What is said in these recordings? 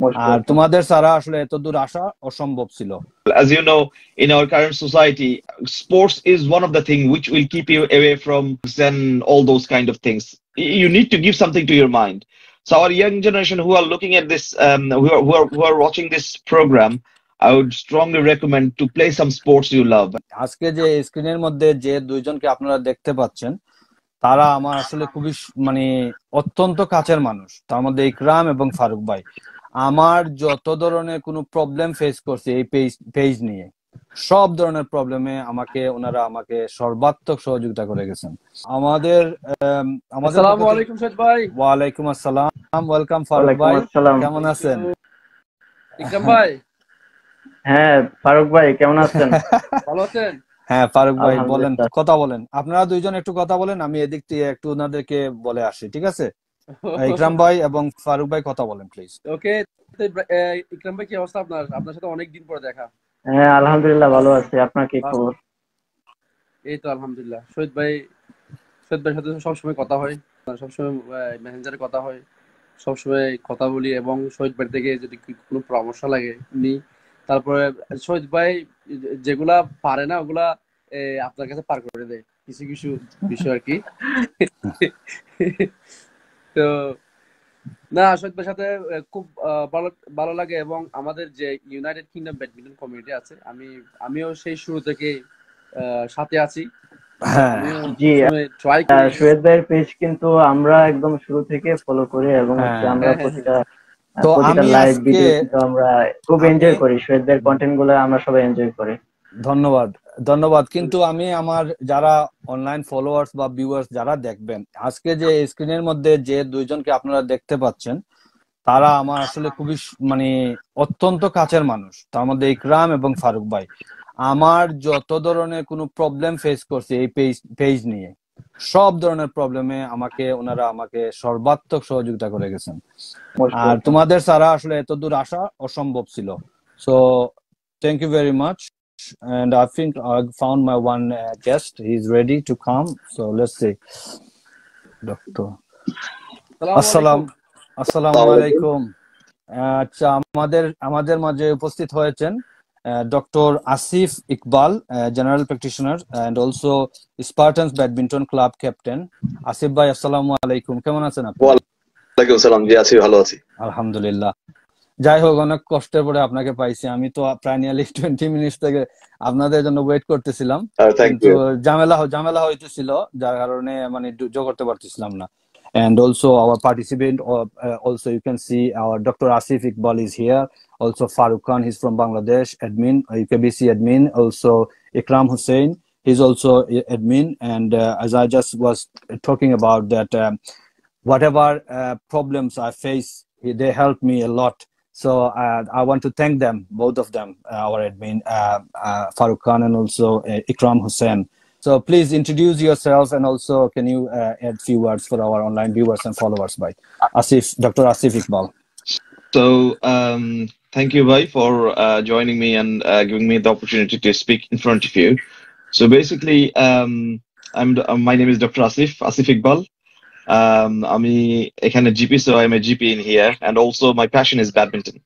Most আর welcome. তোমাদের ছাড়া আসলে এত দূর আসা অসম্ভব ছিল। As you know, in our current society, sports is one of the things which will keep you away from and all those kind of things. You need to give something to your mind. So our young generation who are looking at this, who are watching this program, I would strongly recommend to play some sports you love. আজকে যে স্ক্রিনের মধ্যে যে দুইজনকে আপনারা দেখতে পাচ্ছেন তারা আমার আসলে খুবই মানে অত্যন্ত কাছের মানুষ। তার মধ্যে ইকরাম এবং ফারুক ভাই আমার যত ধরনের কোনো প্রবলেম ফেস করছে এই পেজ নিয়ে, সব ধরনের প্রবলেমে ওনারা আমাকে সর্বাত্মক সহযোগিতা করে গেছেন। আমাদের আসসালামু আলাইকুম শহীদ ভাই। ওয়ালাইকুম আসসালাম, ওয়েলকাম ফারুক ভাই, কেমন আছেন? ইকরাম ভাই। হ্যাঁ ফারুক ভাই কেমন আছেন? ভালো আছেন? হ্যাঁ ফারুক ভাই বলেন, কথা বলেন, আপনারা দুইজন একটু কথা বলেন, আমি এদিক থেকে একটু ওনাদেরকে বলে আসি, ঠিক আছে? ইকরাম ভাই এবং ফারুক ভাই কথা বলেন প্লিজ। ওকে, ইকরাম ভাই কি অবস্থা আপনার? আপনার সাথে অনেক দিন পরে দেখা। হ্যাঁ আলহামদুলিল্লাহ ভালো আছি, আপনার কি খবর? এই তো আলহামদুলিল্লাহ। শহীদ ভাইয়ের সাথে সবসময় কথা হয়, সবসময় মেসেঞ্জারে কথা হয়, সবসময় কথা বলি এবং শহীদ ভাই থেকে যদি কোনো পরামর্শ লাগে নিই। তারপরে শহীদ ভাই যেগুলা পারে না ওগুলা আপনার কাছে পার করে দেয় কিছু কিছু বিষয় আর কি। তো না, শহীদ ভাইয়ের সাথে খুব ভালো লাগে এবং আমাদের যে ইউনাইটেড কিংডম ব্যাডমিন্টন কমিউনিটি আছে আমিও সেই শুরু থেকে সাথে আছি। জি শহীদ ভাইয়ের পেজ কিন্তু আমরা একদম শুরু থেকে ফলো করি এবং আমরা প্রতিটা লাইভ ভিডিও কিন্তু আমরা খুব এনজয় করি, শহীদ ভাইয়ের কন্টেন্ট গুলো আমরা সবাই এনজয় করি। ধন্যবাদ। কিন্তু আমি আমার যারা অনলাইন ফলোয়ার্স বা ভিউয়ার্স যারা দেখবেন, আজকে যে স্ক্রিনের মধ্যে যে দুইজনকে আপনারা দেখতে পাচ্ছেন তারা আমার আসলে খুবই মানে অত্যন্ত কাছের মানুষ। তার মধ্যে ইকরাম এবং ফারুক ভাই আমার যত ধরনের কোনো প্রবলেম ফেস করছে এই পেজ নিয়ে, সব ধরনের প্রবলেমে ওনারা আমাকে সর্বাত্মক সহযোগিতা করে গেছেন। আর তোমাদের ছাড়া আসলে এত দূর আসা অসম্ভব ছিল। So thank you very much. And I think I found my one guest. He's ready to come. So let's see. Doctor. Assalamu alaikum. আচ্ছা, আমাদের মাঝে উপস্থিত হয়েছেন doctor Asif Iqbal, general practitioner and also Spartans badminton club captain. Asif ভাই আসসালামু আলাইকুম, কেমন আছেন আপনি? ওয়ালাইকুম আসসালাম, জি আছি, ভালো আছি আলহামদুলিল্লাহ। যাই হোক, অনেক কষ্টের পরে আপনাকে পাইছি। আমি তো প্রায় নিয়ারলি 20 মিনিট থেকে আপনাদের জন্য ওয়েট করতেছিলাম, কিন্তু ঝামেলা হইতেছিল যার কারণে মানে যোগ করতে পারতেছিলাম না। And also our participant, also you can see our Dr. Asif Iqbal is here. Also Farooq Khan, he's from Bangladesh, admin, UKBC admin. Also Ikram Hussain, he's also admin. And as I just was talking about that, whatever problems I face, they helped me a lot. So I want to thank them, both of them, our admin, Farooq Khan and also Ikram Hussain. So please introduce yourself and also can you add few words for our online viewers and followers by Dr. Asif Iqbal. So thank you, Bhai, for joining me and giving me the opportunity to speak in front of you. So basically, my name is Dr. Asif Iqbal. আমি এখানে GP, so I'm a GP in here, and also my passion is badminton.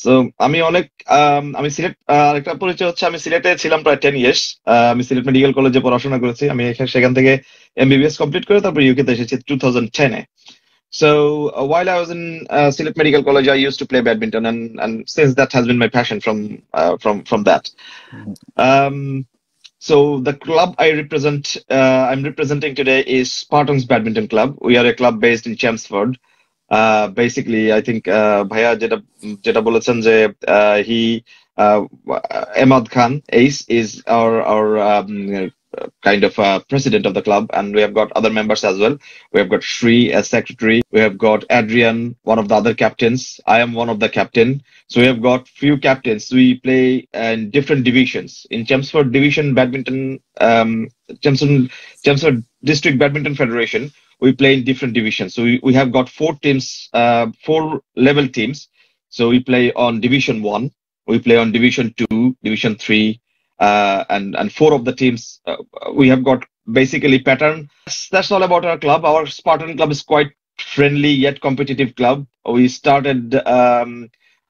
So আমি সিলেট, আরেকটা পরিচয় হচ্ছে আমি সিলেটে ছিলাম প্রায় 10 years। আমি সিলেট মেডিকেল কলেজে পড়াশোনা করেছি। আমি সেখান থেকে MBBS কমপ্লিট করে তারপর ইউকে তে এসেছি 2010-এ। So while I was in Sylhet Medical College, I used to play badminton, and since that has been my passion from that. So the club I'm representing today is Spartans Badminton Club. We are a club based in Chelmsford. Basically, I think Bhaiya jeta bolechen je Ahmad Khan Ace is our kind of president of the club, and we have got other members as well. We have got Shri as secretary. We have got Adrian, one of the other captains. I am one of the captain. So we have got few captains. We play in different divisions. In Chelmsford Division Badminton, Chelmsford District Badminton Federation, we play in different divisions. So we have got 4 teams, 4 level teams. So we play on Division 1, we play on Division 2, Division 3, and 4 of the teams we have got basically pattern. That's all about our club. Our Spartan club is quite friendly yet competitive club. We started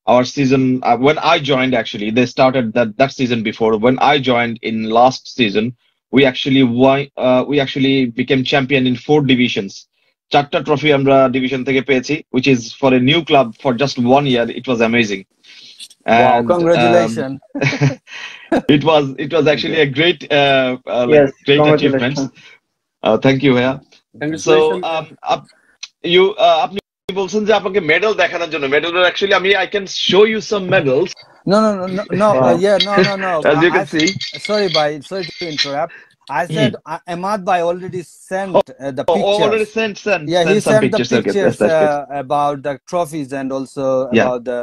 our season when I joined. Actually, they started that season before. When I joined in last season, we actually won. We actually became champion in 4 divisions. চারটা trophy আমরা division থেকে পেয়েছি, which is for a new club for just 1 year. It was amazing. Wow, And congratulations. it was actually a great Yes, great congratulations. achievement. Thank you, yeah. So আপনি বলছেন যে আপনাকে medal দেখানোর জন্য, medal actually I can show you some medals. No. Wow. Yeah, no. As you can see. Sorry to interrupt. I said Ahmad Bhai already sent the pictures. Already sent Yeah, he some sent the pictures Okay, about the trophies and also about the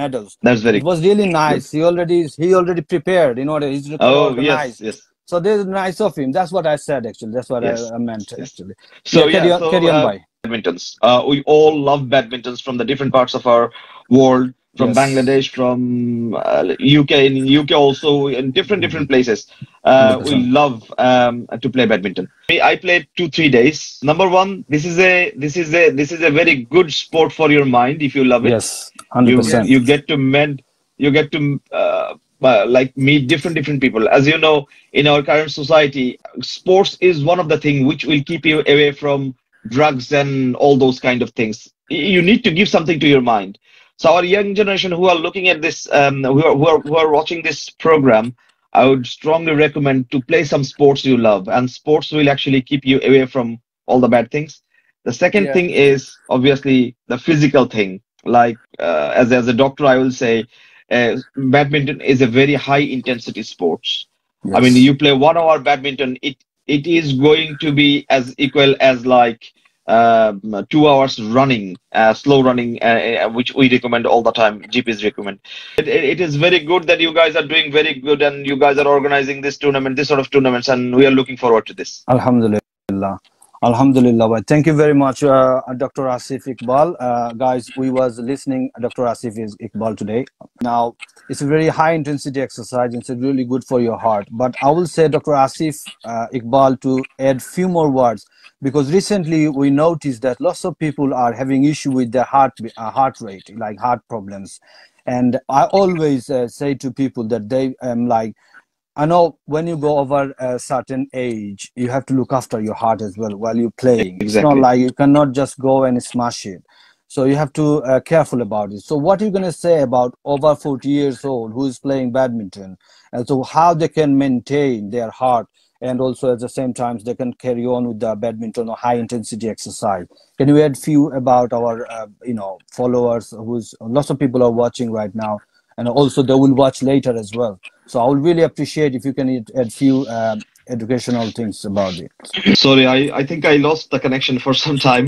medals. That's very. It was really nice. He already prepared. You know, he's organized. Yes. So this is nice of him. That's what I said actually. That's what I meant actually. So carry on by. Badmintons. We all love badmintons from the different parts of our world. From Bangladesh, from UK, in UK also, in different places. We love to play badminton. I played 2-3 days. Number one, this is a very good sport for your mind if you love it. Yes, 100%. You get to like meet different people. As you know, in our current society, sports is one of the things which will keep you away from drugs and all those kind of things. You need to give something to your mind. So our young generation who are looking at this, who are watching this program, I would strongly recommend to play some sports you love, and sports will actually keep you away from all the bad things. The second thing is obviously the physical thing. Like as a doctor, I will say badminton is a very high intensity sports. Yes. I mean, you play 1 hour badminton, it is going to be as equal as like 2 hours running, slow running, which we recommend all the time. GPs recommend. It is very good that you guys are doing very good, and you guys are organizing this sort of tournaments, and we are looking forward to this. Alhamdulillah. Thank you very much, Dr. Asif Iqbal. Guys, we was listening Dr. Asif Iqbal today. Now, it's a very high intensity exercise. It's really good for your heart. But I will say Dr. Asif Iqbal to add few more words, because recently we noticed that lots of people are having issue with their heart rate, like heart problems. And I always say to people that they I know when you go over a certain age, you have to look after your heart as well while you're playing. Exactly. It's not like you cannot just go and smash it. So you have to careful about it. So what are you going to say about over 40 years old who is playing badminton, and so how they can maintain their heart, and also at the same time they can carry on with the badminton or high intensity exercise? Can you add few about our followers, lots of people are watching right now, and also they will watch later as well. So I would really appreciate if you can add few educational things about it. Sorry, I think I lost the connection for some time.